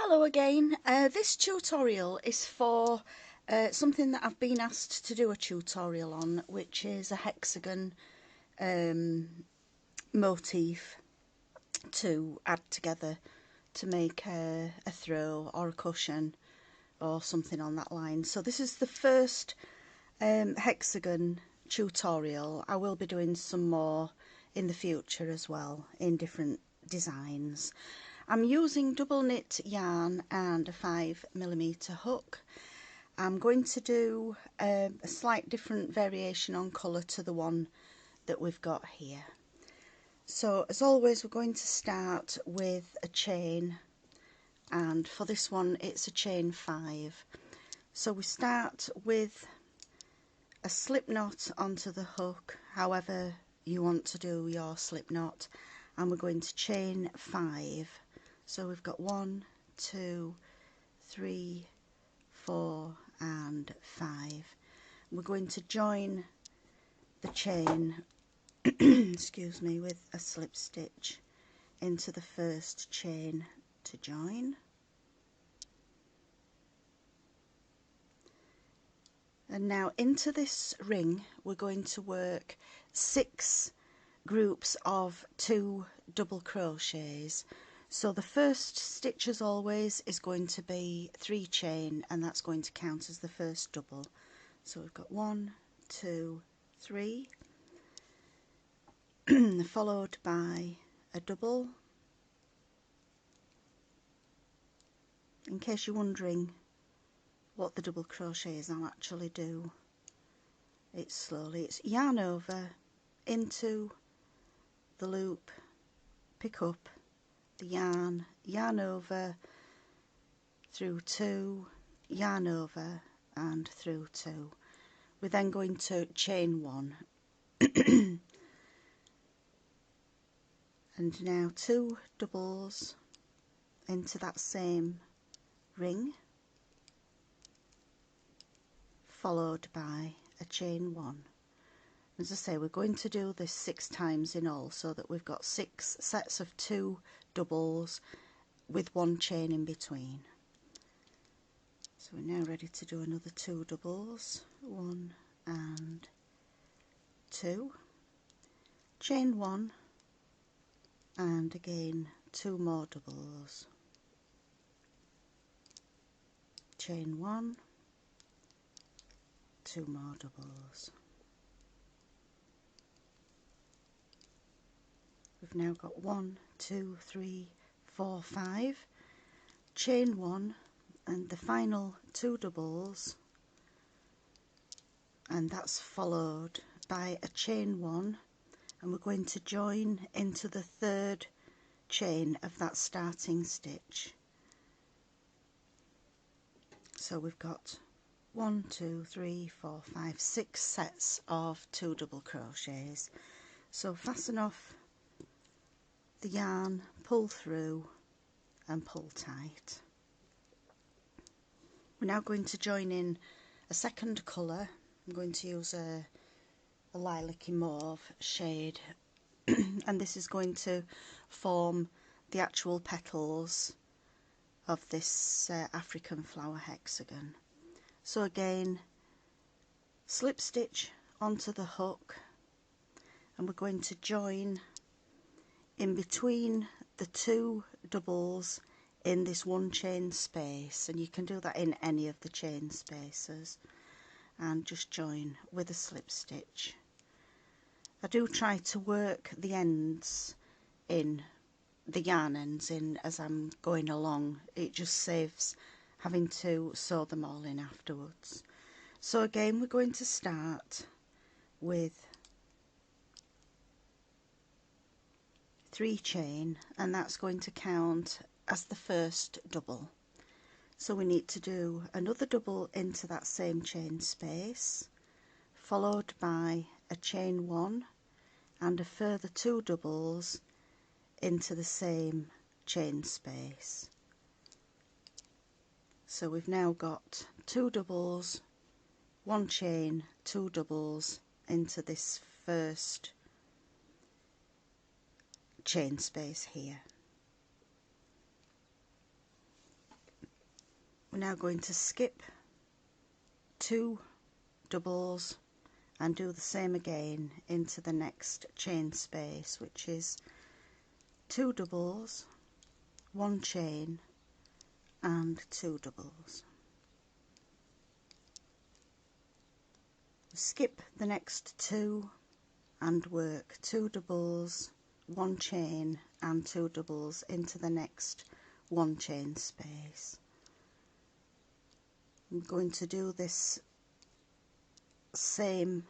Hello again. This tutorial is for something that I've been asked to do a tutorial on, which is a hexagon motif to add together to make a throw or a cushion or something on that line. So this is the first hexagon tutorial. I will be doing some more in the future as well in different designs. I'm using double knit yarn and a 5mm hook. I'm going to do a slight different variation on colour to the one that we've got here. So as always, we're going to start with a chain, and for this one it's a chain 5. So we start with a slip knot onto the hook, however you want to do your slip knot, and we're going to chain 5. So we've got 1, 2, 3, 4 and 5. We're going to join the chain excuse me, with a slip stitch into the first chain to join. And now into this ring we're going to work 6 groups of 2 double crochets. So the first stitch, as always, is going to be 3 chain, and that's going to count as the first double. So we've got 1, 2, 3, followed by a double. In case you're wondering what the double crochet is, I'll actually do it slowly. It's yarn over into the loop, pick up the yarn, yarn over through 2, yarn over and through 2. We're then going to chain 1 and now 2 doubles into that same ring, followed by a chain 1. As I say, we're going to do this 6 times in all, so that we've got 6 sets of 2 doubles with 1 chain in between. So we're now ready to do another 2 doubles, 1 and 2, chain 1 and again 2 more doubles, chain 1, 2 more doubles. We've now got 1, 2, 3, 4, 5, chain 1 and the final 2 doubles, and that's followed by a chain 1, and we're going to join into the 3rd chain of that starting stitch. So we've got 1, 2, 3, 4, 5, 6 sets of 2 double crochets. So fasten off the yarn, pull through and pull tight. We're now going to join in a second colour. I'm going to use a lilac-y mauve shade and this is going to form the actual petals of this African flower hexagon. So again, slip stitch onto the hook, and we're going to join in between the 2 doubles in this 1 chain space, and you can do that in any of the chain spaces, and just join with a slip stitch. I do try to work the ends in, the yarn ends in, as I'm going along. It just saves having to sew them all in afterwards. So again, we're going to start with 3 chain, and that's going to count as the first double. So we need to do another double into that same chain space, followed by a chain 1 and a further 2 doubles into the same chain space. So we've now got 2 doubles, 1 chain, 2 doubles into this first chain space here. we're now going to skip 2 doubles and do the same again into the next chain space, which is 2 doubles, 1 chain and 2 doubles. Skip the next 2 and work 2 doubles, 1 chain and 2 doubles into the next 1 chain space. I'm going to do this same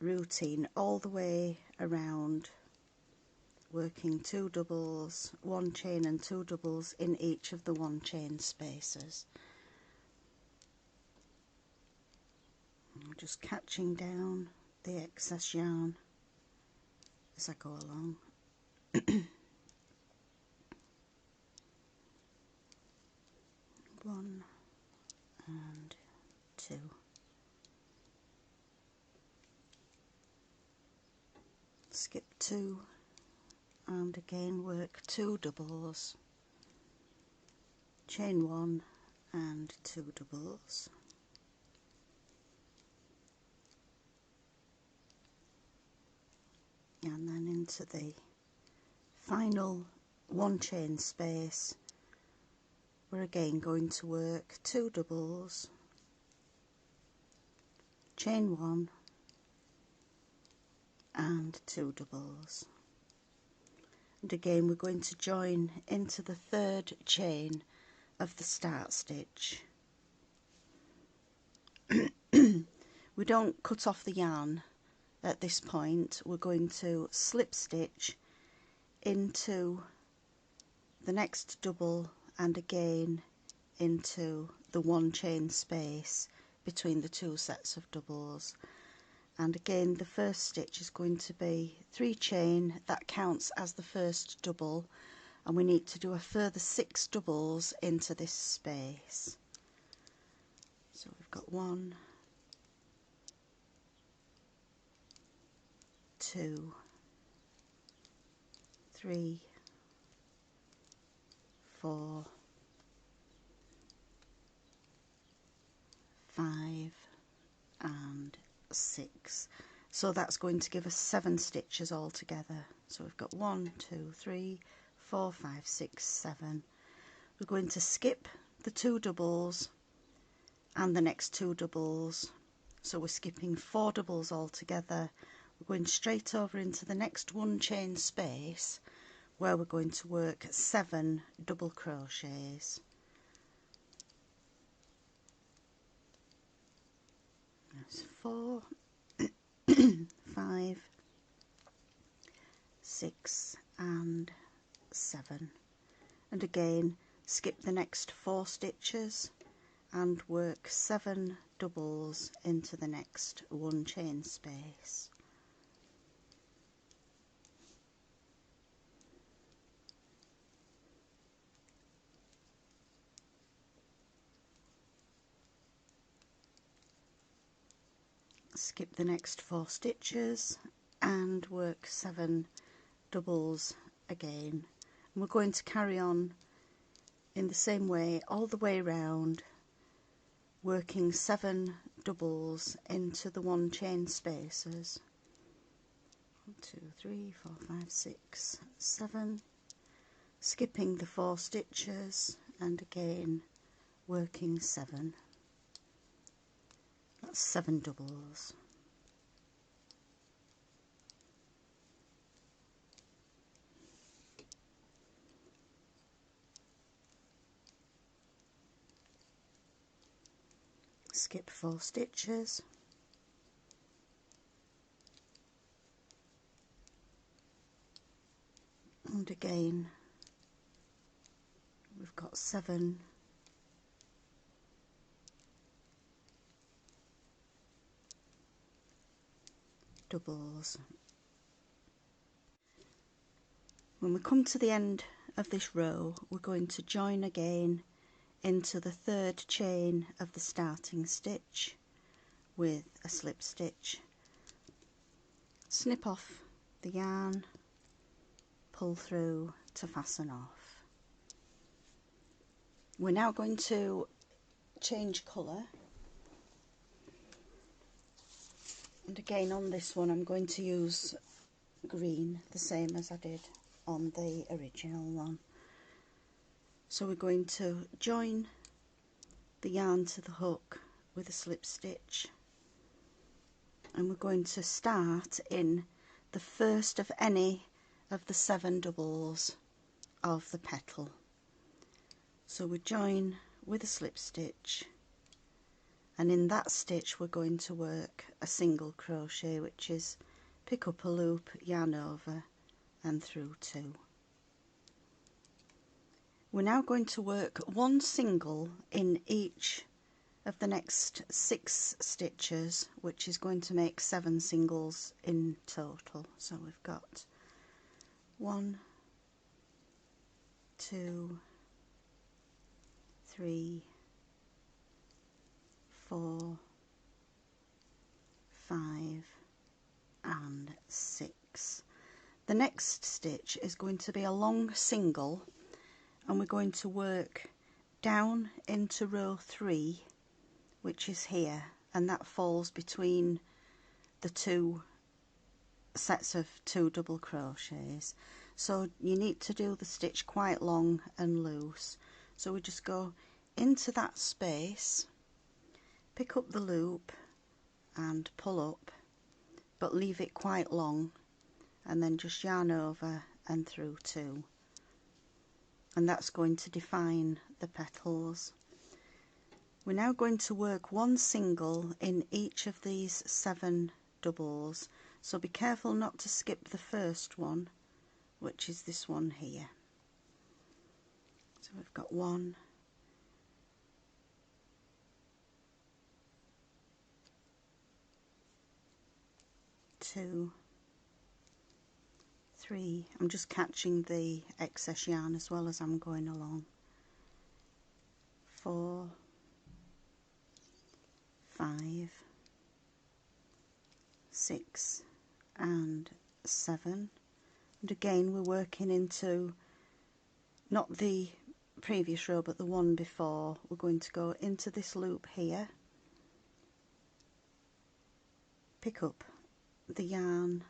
routine all the way around, working 2 doubles, 1 chain and 2 doubles in each of the 1 chain spaces. I'm just catching down the excess yarn as I go along. 1 and 2. Skip 2 and again work 2 doubles, chain 1 and 2 doubles. And then into the final 1 chain space, we're again going to work 2 doubles, chain 1 and 2 doubles. And again we're going to join into the 3rd chain of the start stitch. We don't cut off the yarn at this point. We're going to slip stitch into the next double and again into the 1 chain space between the 2 sets of doubles. And again the first stitch is going to be 3 chain, that counts as the first double, and we need to do a further 6 doubles into this space. So we've got 1, 2, 3, 4, 5 and 6. So that's going to give us 7 stitches altogether. So we've got 1, 2, 3, 4, 5, 6, 7. We're going to skip the 2 doubles and the next 2 doubles. So we're skipping 4 doubles altogether. We're going straight over into the next 1 chain space where we're going to work 7 double crochets. That's 4, 5, 6 and 7. And again skip the next 4 stitches and work 7 doubles into the next 1 chain space. Skip the next 4 stitches and work 7 doubles again. And we're going to carry on in the same way all the way around, working 7 doubles into the 1 chain spaces. 1, 2, 3, 4, 5, 6, 7. Skipping the 4 stitches and again working 7. That's 7 doubles. Skip 4 stitches. And again we've got 7 doubles. When we come to the end of this row, we're going to join again into the 3rd chain of the starting stitch with a slip stitch. Snip off the yarn, pull through to fasten off. We're now going to change colour, and again on this one I'm going to use green, the same as I did on the original one. So we're going to join the yarn to the hook with a slip stitch, and we're going to start in the first of any of the 7 doubles of the petal. So we join with a slip stitch, and in that stitch we're going to work a single crochet, which is pick up a loop, yarn over and through 2. We're now going to work 1 single in each of the next 6 stitches, which is going to make 7 singles in total. So we've got 1, 2, 3, 4, 5 and 6. The next stitch is going to be a long single, and we're going to work down into row 3, which is here, and that falls between the 2 sets of 2 double crochets. So you need to do the stitch quite long and loose. So we just go into that space, pick up the loop and pull up, but leave it quite long, and then just yarn over and through 2, and that's going to define the petals. We're now going to work 1 single in each of these 7 doubles, so be careful not to skip the first one, which is this one here. So we've got 1, 2, 3. I'm just catching the excess yarn as well as I'm going along. 4, 5, 6 and 7, and again we're working into not the previous row but the one before. We're going to go into this loop here, pick up the yarn,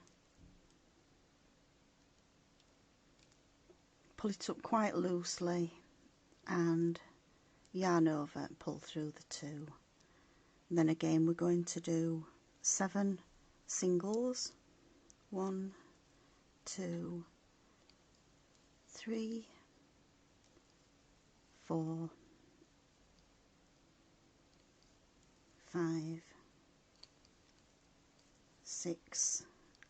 pull it up quite loosely and yarn over and pull through the 2. And then again we're going to do 7 singles, 1, 2, 3, 4, 5, 6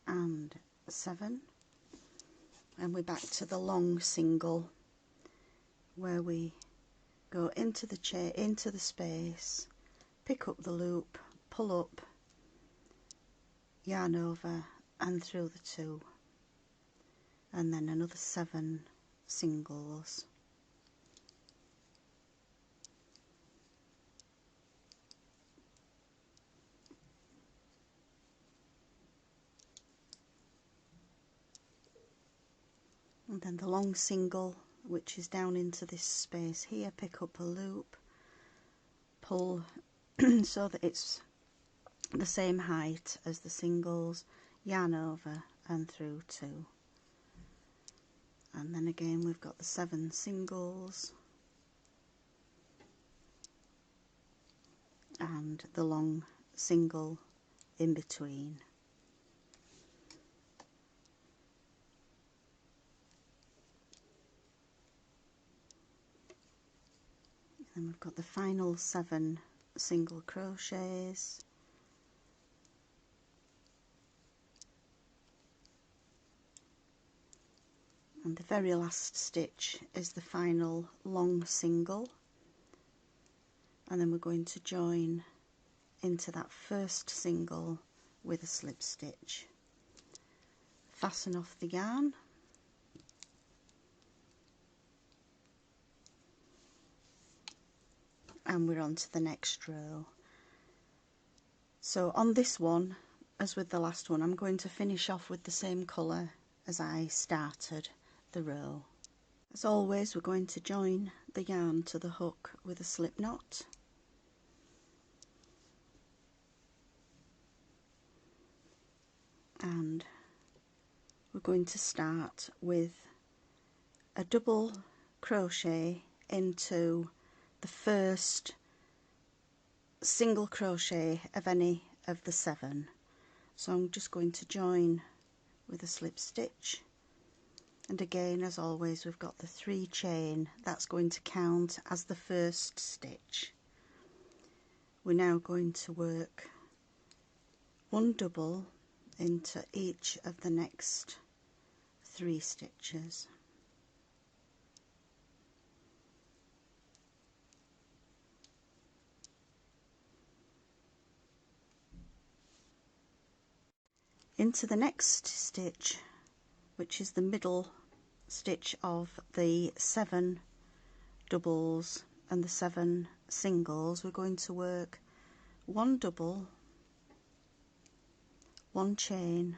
and 7, and we're back to the long single where we go into the space, pick up the loop, pull up, yarn over and through the 2, and then another 7 singles. And then the long single, which is down into this space here, pick up a loop, pull so that it's the same height as the singles, yarn over and through 2. And then again we've got the 7 singles and the long single in between. Then we've got the final 7 single crochets, and the very last stitch is the final long single, and then we're going to join into that first single with a slip stitch. Fasten off the yarn, and we're on to the next row. So on this one, as with the last one, I'm going to finish off with the same colour as I started the row. As always, we're going to join the yarn to the hook with a slip knot. And we're going to start with a double crochet into the first single crochet of any of the 7. So I'm just going to join with a slip stitch, and again, as always, we've got the 3 chain. That's going to count as the first stitch. We're now going to work 1 double into each of the next 3 stitches. Into the next stitch, which is the middle stitch of the 7 doubles and the 7 singles, we're going to work 1 double, 1 chain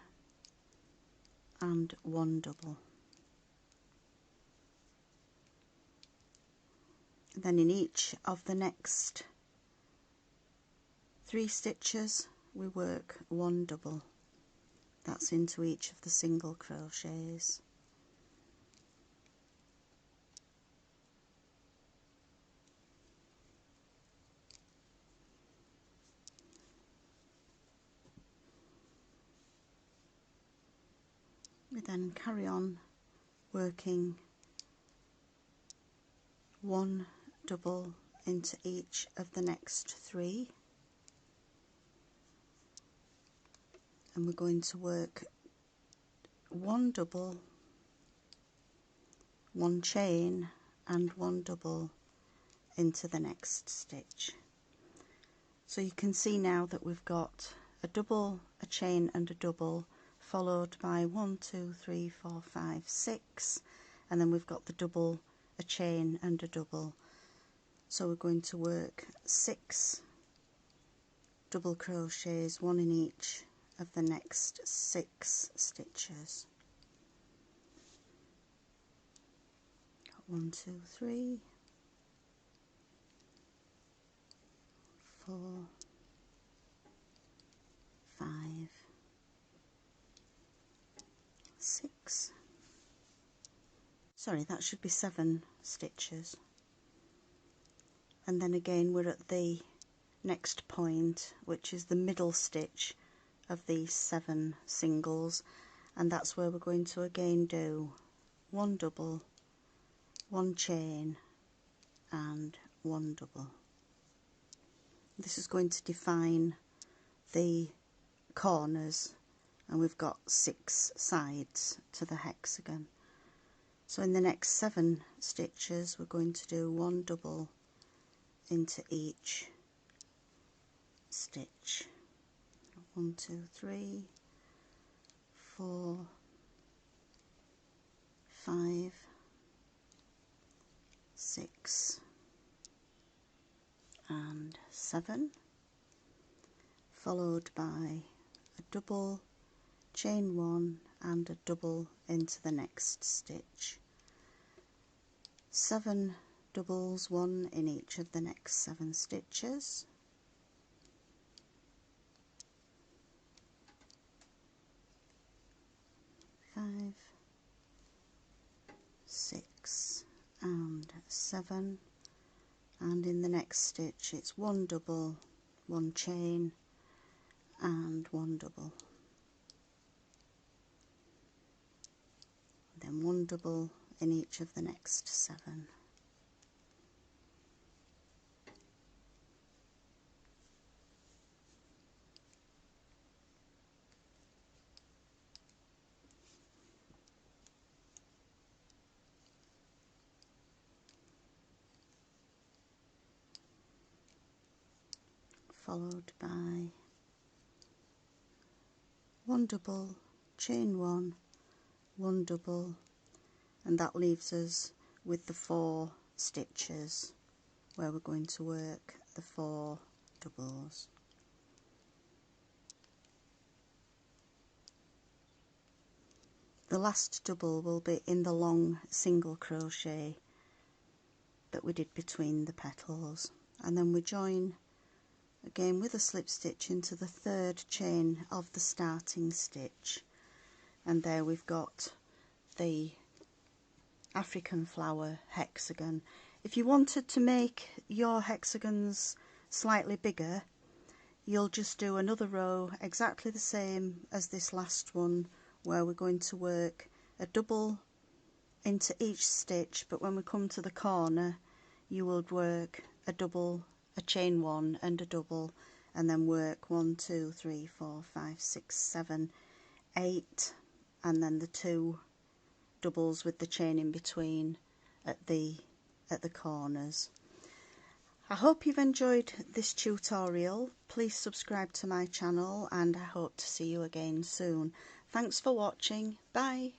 and 1 double. And then in each of the next 3 stitches we work 1 double. That's into each of the single crochets. We then carry on working 1 double into each of the next 3, and we're going to work 1 double, 1 chain and 1 double into the next stitch. So you can see now that we've got a double, a chain and a double, followed by 1, 2, 3, 4, 5, 6, and then we've got the double, a chain and a double. So we're going to work 6 double crochets, 1 in each of the next 6 stitches. 1, 2, 3, 4, 5, 6. Sorry, that should be 7 stitches. And then again we're at the next point, which is the middle stitch of these 7 singles, and that's where we're going to again do 1 double, 1 chain and 1 double. This is going to define the corners, and we've got 6 sides to the hexagon. So in the next 7 stitches we're going to do 1 double into each stitch. 1, 2, 3, 4, 5, 6 and 7, followed by a double, chain 1 and a double into the next stitch. 7 doubles, 1 in each of the next 7 stitches. 5, 6 and 7, and in the next stitch it's 1 double, 1 chain and 1 double, then 1 double in each of the next 7. Followed by 1 double, chain 1, 1 double, and that leaves us with the 4 stitches where we're going to work the 4 doubles. the last double will be in the long single crochet that we did between the petals, and then we join again with a slip stitch into the third chain of the starting stitch, and there we've got the African flower hexagon. If you wanted to make your hexagons slightly bigger, you'll just do another row exactly the same as this last one, where we're going to work a double into each stitch, but when we come to the corner you will work a double, a chain one and a double, and then work 1, 2, 3, 4, 5, 6, 7, 8, and then the 2 doubles with the chain in between at the corners. I hope you've enjoyed this tutorial. Please subscribe to my channel, and I hope to see you again soon. Thanks for watching. Bye.